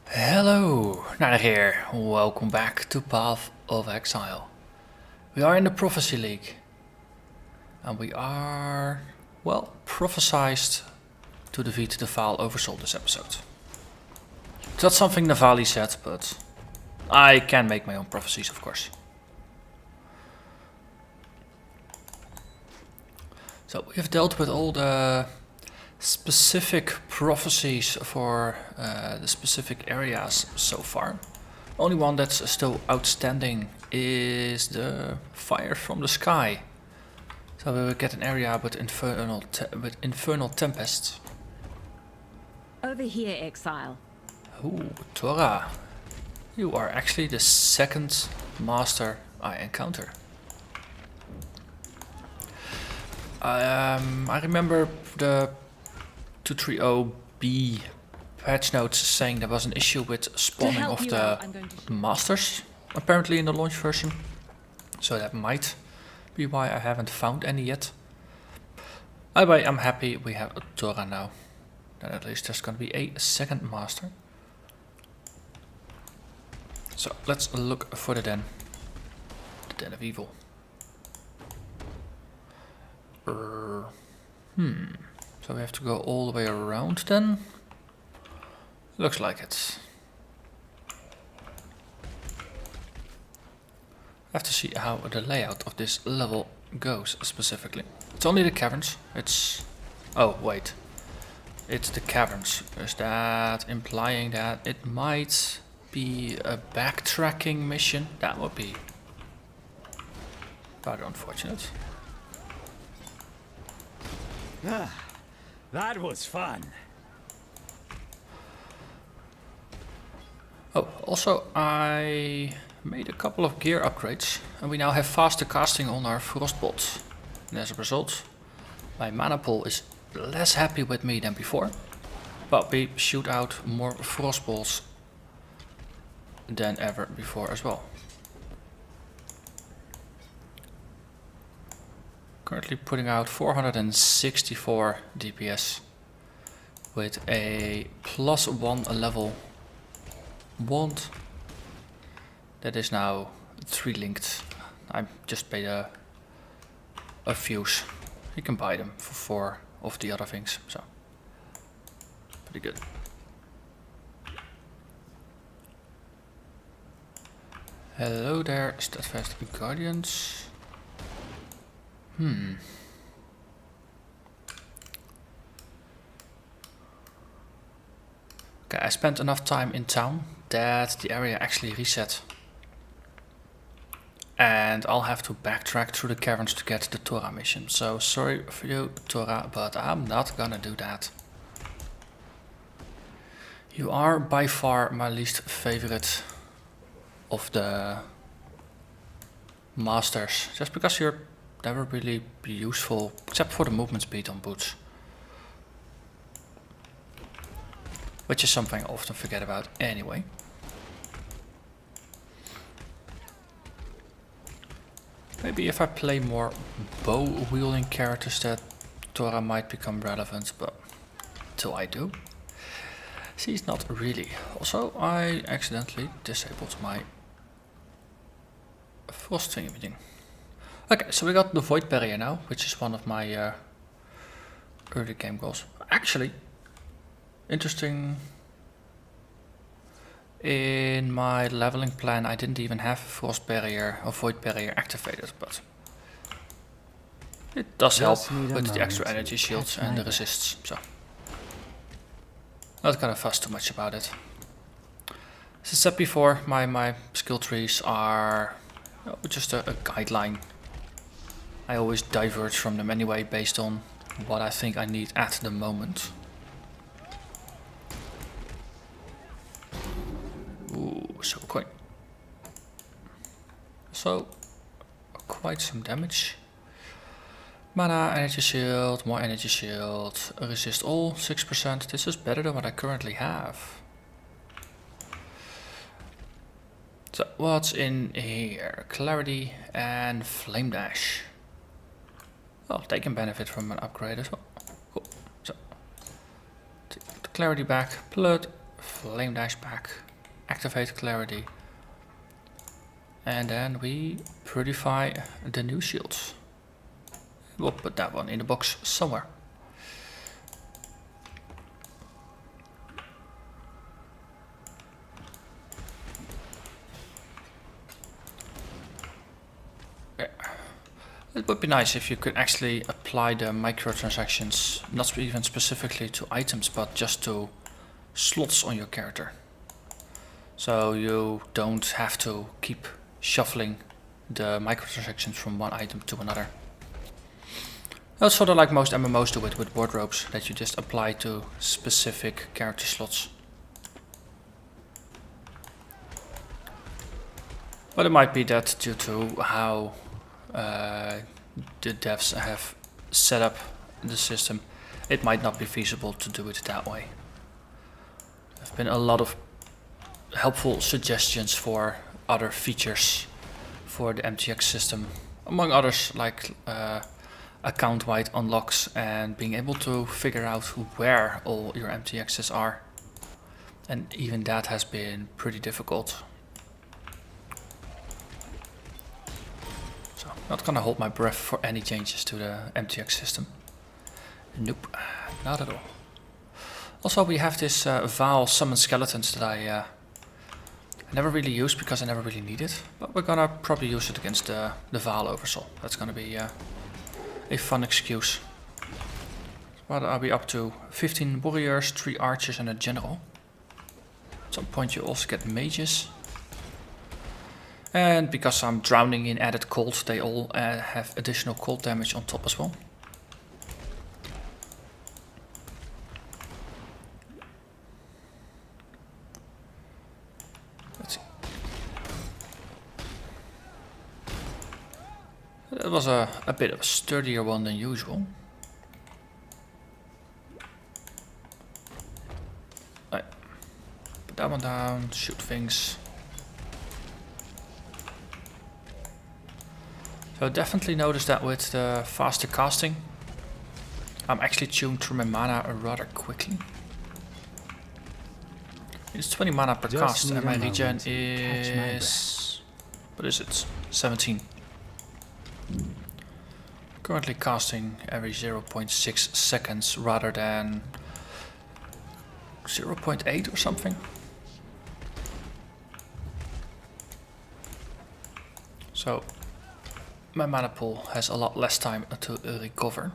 Hello, Narnach here. Welcome back to Path of Exile. We are in the Prophecy League. And we are, well, prophesized to defeat the Vaal Oversoul this episode. It's not something Navali said, but I can make my own prophecies, of course. So we have dealt with all the specific prophecies for the specific areas so far. Only one that's still outstanding is the fire from the sky. So we will get an area with infernal tempest. Over here, Exile. Ooh, Torah. You are actually the second master I encounter. I remember the 230B patch notes saying there was an issue with spawning of the masters, apparently in the launch version. So that might be why I haven't found any yet. Anyway, I'm happy we have a Torah now. Then at least there's gonna be a second master. So let's look for the den. The Den of Evil. So we have to go all the way around then? Looks like it. I have to see how the layout of this level goes specifically. It's only the caverns. Oh wait. It's the caverns. Is that implying that it might be a backtracking mission? That would be rather unfortunate. That was fun. Oh, also I made a couple of gear upgrades and we now have faster casting on our Frostbolt. And as a result, my mana pool is less happy with me than before. But we shoot out more Frostbolts than ever before as well. Currently putting out 464 DPS with a +1 level wand that is now 3 linked. I just paid a fuse. You can buy them for 4 of the other things, so pretty good. Hello there, Steadfast Guardians. Okay, I spent enough time in town that the area actually reset. And I'll have to backtrack through the caverns to get the Torah mission. So sorry for you, Torah, but I'm not gonna do that. You are by far my least favorite of the masters. Just because you're never really useful, except for the movement speed on boots. Which is something I often forget about anyway. Maybe if I play more bow wielding characters that Torah might become relevant, but till I do, she's not really. Also, I accidentally disabled my frost thingy. Okay, so we got the void barrier now, which is one of my early game goals. Actually, interesting. In my leveling plan, I didn't even have frost barrier or void barrier activated, but it does help with the extra energy shields and the resists. So not gonna fuss too much about it. As I said before, my skill trees are just a guideline. I always diverge from them anyway based on what I think I need at the moment. Ooh, so quite. So, quite some damage. Mana, energy shield, more energy shield, resist all, 6%. This is better than what I currently have. So, what's in here? Clarity and Flame Dash. Well, they can benefit from an upgrade as well. Cool. So, take the clarity back, blood, Flame Dash back, activate Clarity, and then we purify the new shields. We'll put that one in the box somewhere. It would be nice if you could actually apply the microtransactions, not even specifically to items, but just to slots on your character. So you don't have to keep shuffling the microtransactions from one item to another. That's sort of like most MMOs do it with wardrobes, that you just apply to specific character slots. But it might be that due to how the devs have set up the system, it might not be feasible to do it that way. There have been a lot of helpful suggestions for other features for the MTX system, among others like account-wide unlocks and being able to figure out where all your MTXs are, and even that has been pretty difficult. So not gonna hold my breath for any changes to the MTX system. Nope, not at all. Also, we have this Vaal summon skeletons that I never really used because I never really need it, but we're gonna probably use it against the Vaal oversoul. That's gonna be a fun excuse. What are we up to? 15 warriors, 3 archers and a general. At some point you also get mages. And because I'm drowning in added cold, they all have additional cold damage on top as well. Let's see. That was a bit of a sturdier one than usual. Right. Put that one down, shoot things. So definitely notice that with the faster casting, I'm actually tuned through my mana rather quickly. It's 20 mana per cast and my regen is... what is it? 17. Currently casting every 0.6 seconds rather than 0.8 or something. So my mana pool has a lot less time to recover.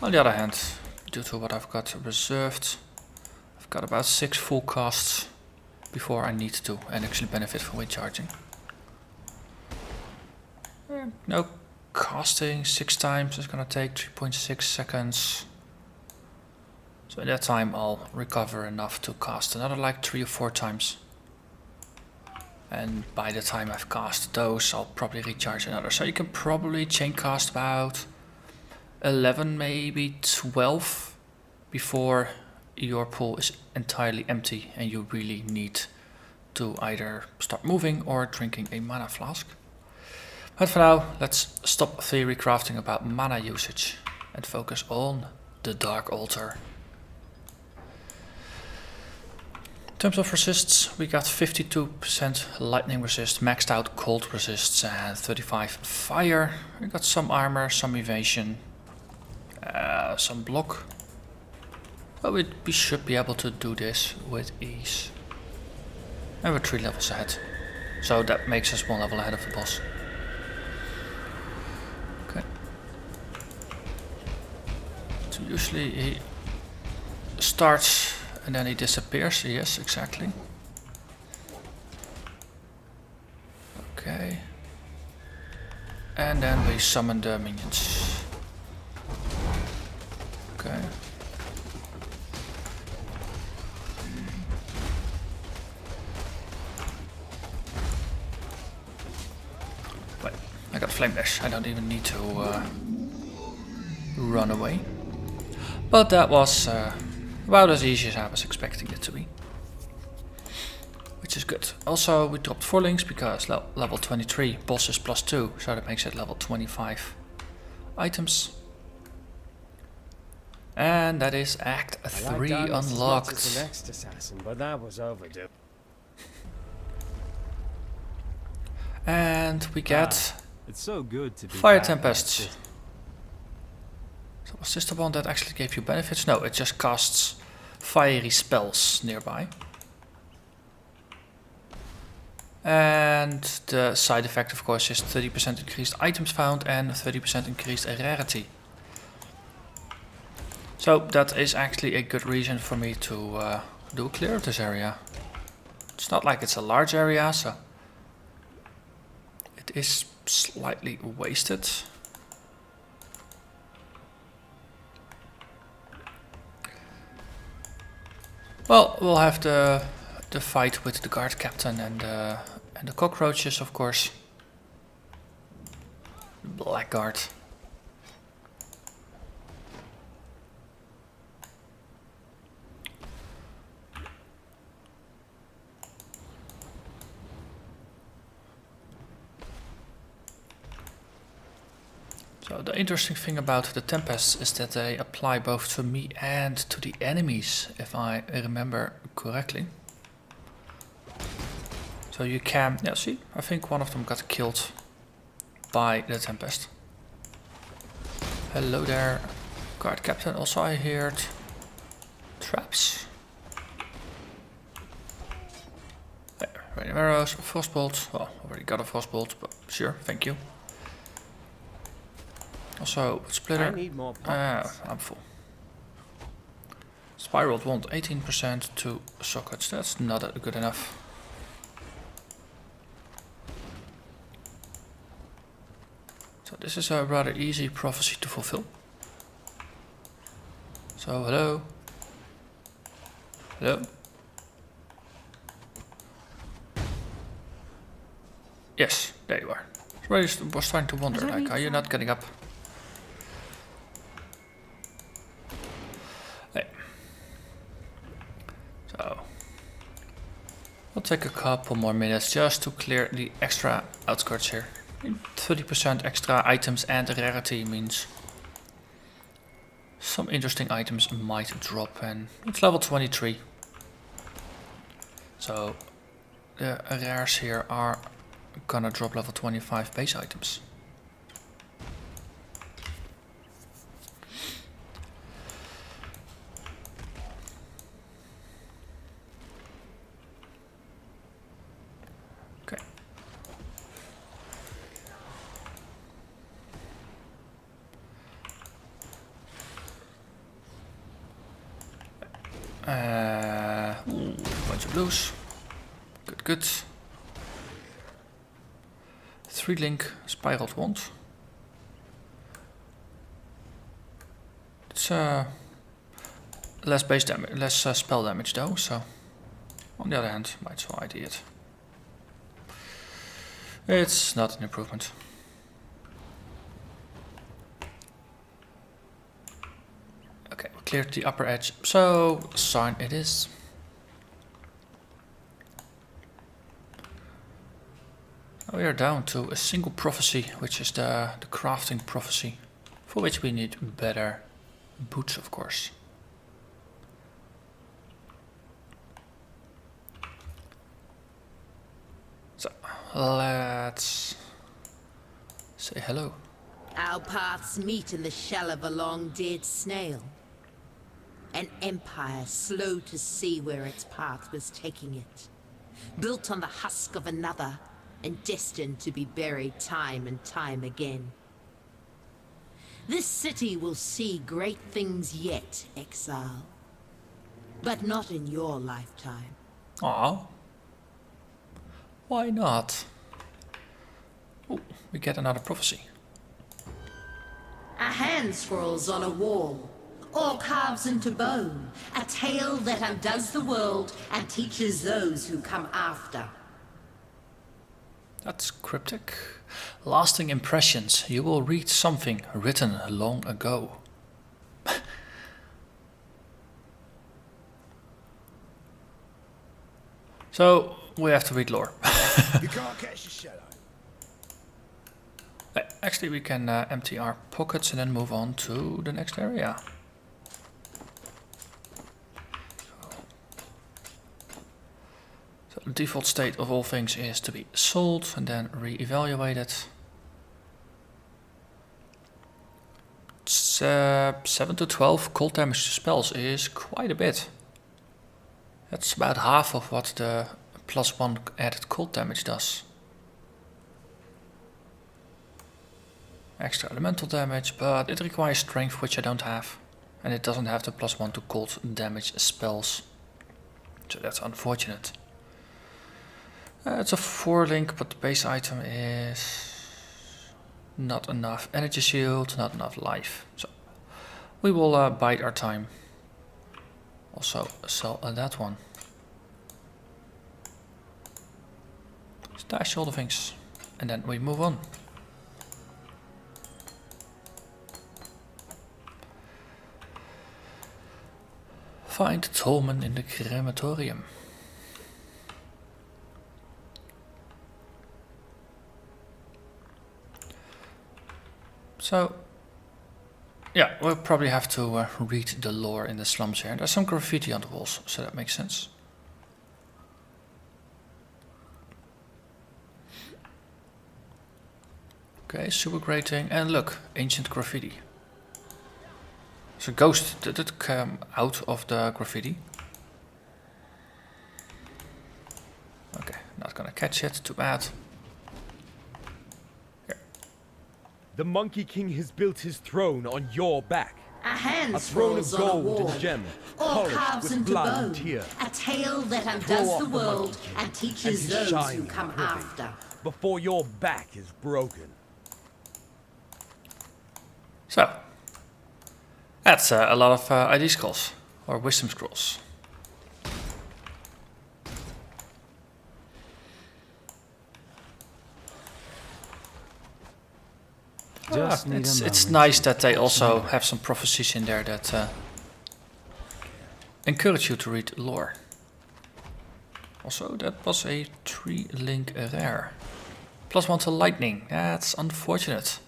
On the other hand, due to what I've got reserved, I've got about 6 full casts before I need to and actually benefit from recharging. No casting 6 times is gonna take 3.6 seconds. So in that time I'll recover enough to cast another like 3 or 4 times. And by the time I've cast those, I'll probably recharge another. So you can probably chain cast about 11, maybe 12 before your pool is entirely empty and you really need to either start moving or drinking a mana flask. But for now, let's stop theory crafting about mana usage and focus on the Dark Altar. In terms of resists, we got 52% lightning resist, maxed out cold resists and 35 fire. We got some armor, some evasion, some block. But we should be able to do this with ease. And we're 3 levels ahead. So that makes us 1 level ahead of the boss. Okay. So usually he starts and then he disappears. Yes, exactly. Okay. And then we summon the minions. Okay. Wait, I got Flame Dash. I don't even need to run away. But that was about as easy as I was expecting it to be. Which is good. Also, we dropped 4 links because level 23 boss is +2, so that makes it level 25 items. And that is Act 3 unlocked. As the next assassin, but that was overdue. And we get It's so good to be Fire back. Tempests. So was this the one that actually gave you benefits? No, it just casts fiery spells nearby. And the side effect, of course, is 30% increased items found and 30% increased rarity. So that is actually a good reason for me to do a clear of this area. It's not like it's a large area, so it is slightly wasted. Well, we'll have the fight with the guard captain and the cockroaches, of course. Blackguard. So the interesting thing about the tempests is that they apply both to me and to the enemies, if I remember correctly. So you can, yeah, see, I think one of them got killed by the tempest. Hello there, guard captain. Also I heard traps. There, random arrows, frostbolt. Well, already got a frostbolt, but sure, thank you. Also, splitter. I need more pockets. I'm full. Spiraled wand 18% to sockets. That's not good enough. So this is a rather easy prophecy to fulfill. So hello. Hello. Yes, there you are. I was trying to wonder, like, are you not getting up? Hey. So we'll take a couple more minutes just to clear the extra outskirts here. 30% extra items and rarity means some interesting items might drop, and it's level 23. So the rares here are gonna drop level 25 base items. Okay. Bunch of blues. Good, good. 3-link spiraled wand. It's less base damage, less spell damage though. So on the other hand, might as well ID it. It's not an improvement. Okay, we cleared the upper edge, so sign it is. We are down to a single prophecy, which is the crafting prophecy, for which we need better boots, of course. So let's say hello. Our paths meet in the shell of a long dead snail. An empire slow to see where its path was taking it. Built on the husk of another, and destined to be buried time and time again. This city will see great things yet, Exile. But not in your lifetime. Aw. Why not? Oh, we get another prophecy. A hand scrolls on a wall, or carves into bone, a tale that undoes the world and teaches those who come after. That's cryptic. Lasting impressions. You will read something written long ago. So we have to read lore. You can't catch the shadow. Actually, we can empty our pockets and then move on to the next area. default state of all things is to be sold and then re-evaluated. 7 to 12 cold damage to spells is quite a bit. That's about half of what the +1 added cold damage does. Extra elemental damage, but it requires strength, which I don't have. And it doesn't have the +1 to cold damage spells. So that's unfortunate. It's a 4 link, but the base item is not enough energy shield, not enough life. So we will bide our time. Also sell that one. Stash all the things. And then we move on. Find Tolman in the crematorium. So, yeah, we'll probably have to read the lore in the slums here. There's some graffiti on the walls, so that makes sense. Okay, super grating, and look, ancient graffiti. There's a ghost. Did it come out of the graffiti? Okay, not gonna catch it, too bad. Here. The Monkey King has built his throne on your back. A hand A throne of scrolls on a gold wall, and gem, all polished carves with into blood and bone. tear. A tale that Throw undoes off the the world Monkey King and teaches and his those who shining come privy after. Before your back is broken. So, that's a lot of ID scrolls, or wisdom scrolls. Just need a It's moment nice to that they catch also my have some prophecies in there that encourage you to read lore. Also, that was a 3 link rare. +1 to lightning, that's unfortunate.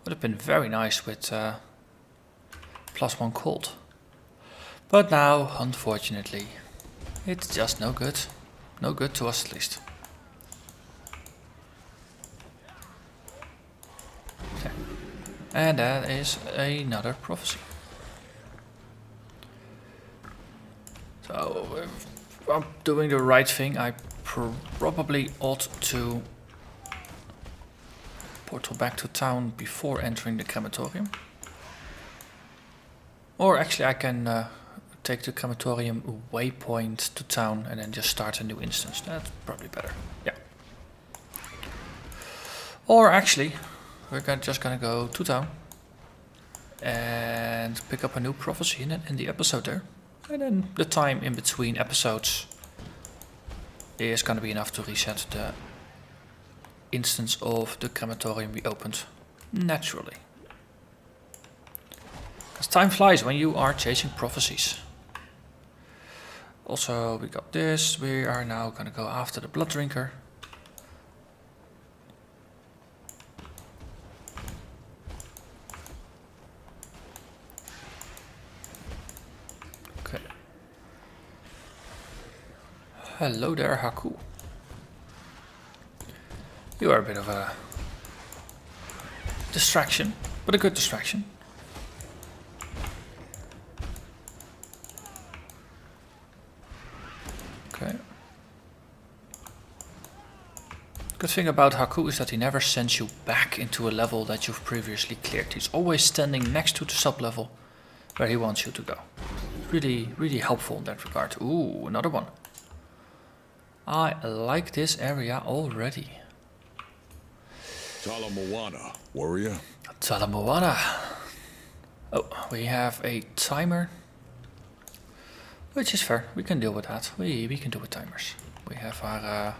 Would have been very nice with +1 cold. But now, unfortunately, it's just no good. No good to us at least. Okay. And that is another prophecy. So, if I'm doing the right thing, I probably ought to portal back to town before entering the crematorium. Or actually I can take the crematorium waypoint to town and then just start a new instance. That's probably better. Yeah. Or actually, we're just gonna go to town and pick up a new prophecy and then end the episode there. And then the time in between episodes is gonna be enough to reset the instance of the crematorium we opened naturally. Because time flies when you are chasing prophecies. Also, we got this. We are now gonna go after the blood drinker. Okay. Hello there, Haku. You are a bit of a distraction, but a good distraction. Okay. Good thing about Haku is that he never sends you back into a level that you've previously cleared. He's always standing next to the sub-level where he wants you to go. Really, really helpful in that regard. Ooh, another one. I like this area already. Talamoana, warrior. Talamoana. Oh, we have a timer. Which is fair, we can deal with that. We can do with timers. We have our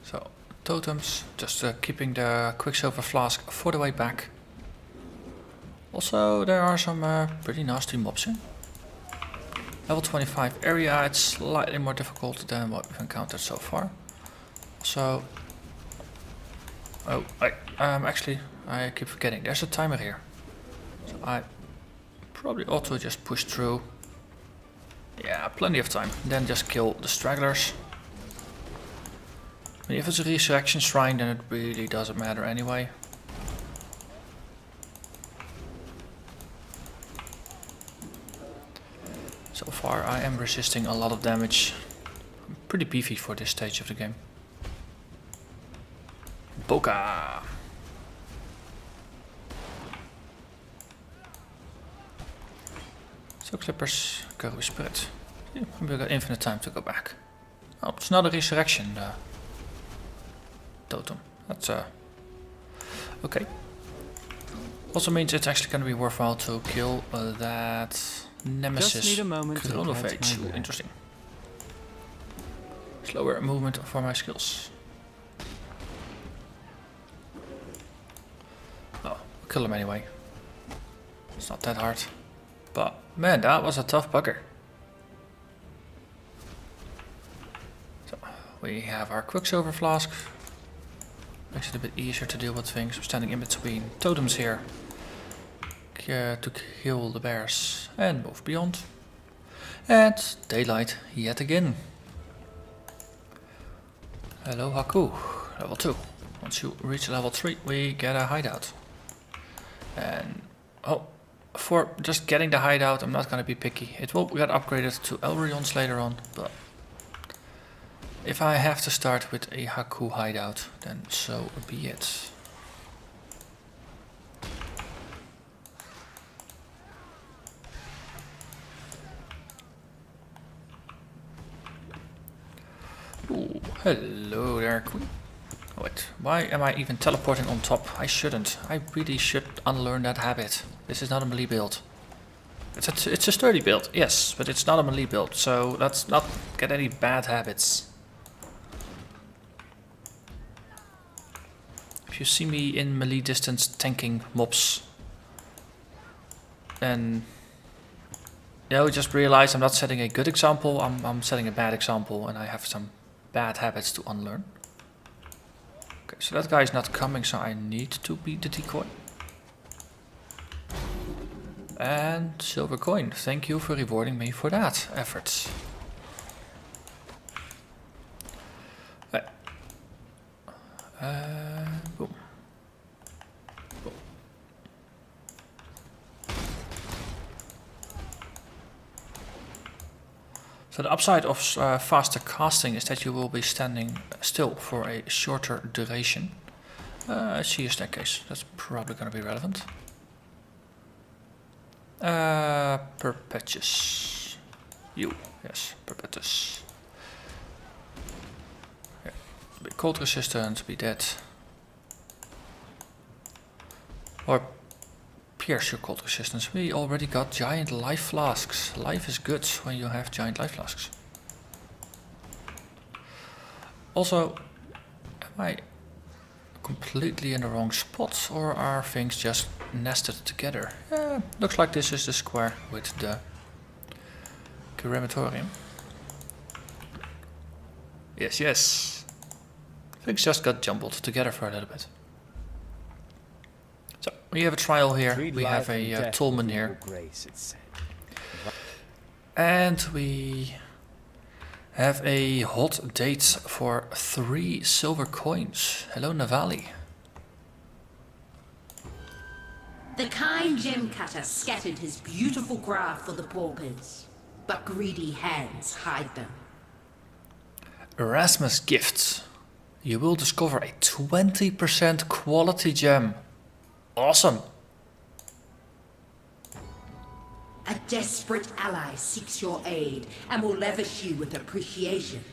so totems, just keeping the Quicksilver flask for the way back. Also, there are some pretty nasty mobs in. Level 25 area, it's slightly more difficult than what we've encountered so far. So, actually, I keep forgetting, there's a timer here. So I Probably ought to just push through. Yeah, plenty of time. Then just kill the stragglers. I mean, if it's a resurrection shrine, then it really doesn't matter anyway. So far I am resisting a lot of damage. I'm pretty beefy for this stage of the game. Boka! So clippers, go with spirit. Yeah, we've got infinite time to go back. Oh, it's not a resurrection totem. That's okay. Also means it's actually going to be worthwhile to kill that nemesis Just need a moment to chronophage. catch my breath. Interesting. Slower movement for my skills. Oh, we'll kill him anyway. It's not that hard. But man, that was a tough bugger. So we have our Quicksilver Flask. Makes it a bit easier to deal with things. We're standing in between totems here. To kill the bears and move beyond. And daylight yet again. Hello Haku, level 2. Once you reach level 3 we get a hideout. And oh, for just getting the hideout I'm not gonna be picky. It will get upgraded to Elrion's later on, but if I have to start with a Haku hideout, then so be it. Ooh, hello there, Queen. Oh, wait, why am I even teleporting on top? I shouldn't. I really should unlearn that habit. This is not a melee build. It's a sturdy build, yes, but it's not a melee build, so let's not get any bad habits. If you see me in melee distance tanking mobs, then just realize I'm not setting a good example, I'm setting a bad example, and I have some bad habits to unlearn. Okay, so that guy is not coming, so I need to beat the decoy. And silver coin, thank you for rewarding me for that effort. Right. Boom. Boom. So the upside of faster casting is that you will be standing still for a shorter duration. I see a staircase, that's probably going to be relevant. Perpetuous. You, yes, Perpetuous. Yeah. Be cold resistant, be dead. Or pierce your cold resistance. We already got giant life flasks. Life is good when you have giant life flasks. Also, am I completely in the wrong spot, or are things just nested together? Looks like this is the square with the crematorium. Yes, yes. Things just got jumbled together for a little bit. So, we have a trial here, we have a Talisman here. And we have a hot date for 3 silver coins. Hello Navali. The kind gem cutter scattered his beautiful craft for the paupers, but greedy hands hide them. Erasmus gifts. You will discover a 20% quality gem. Awesome. A desperate ally seeks your aid and will lavish you with appreciation.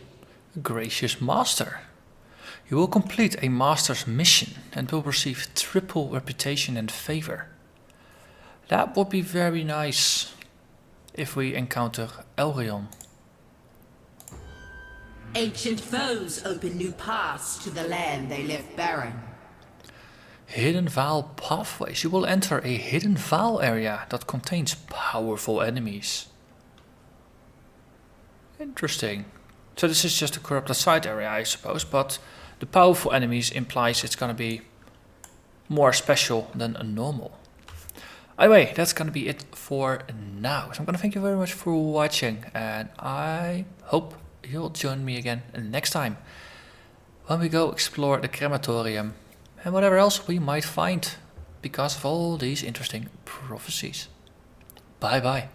Gracious Master. You will complete a Master's mission and will receive triple reputation and favor. That would be very nice if we encounter Elrion. Ancient foes open new paths to the land they left barren. Hidden Vaal pathways. You will enter a hidden Vaal area that contains powerful enemies. Interesting. So this is just a corrupted side area, I suppose, but the powerful enemies implies it's gonna be more special than a normal. Anyway, that's gonna be it for now. So I'm gonna thank you very much for watching, and I hope you'll join me again next time when we go explore the crematorium and whatever else we might find because of all these interesting prophecies. Bye bye.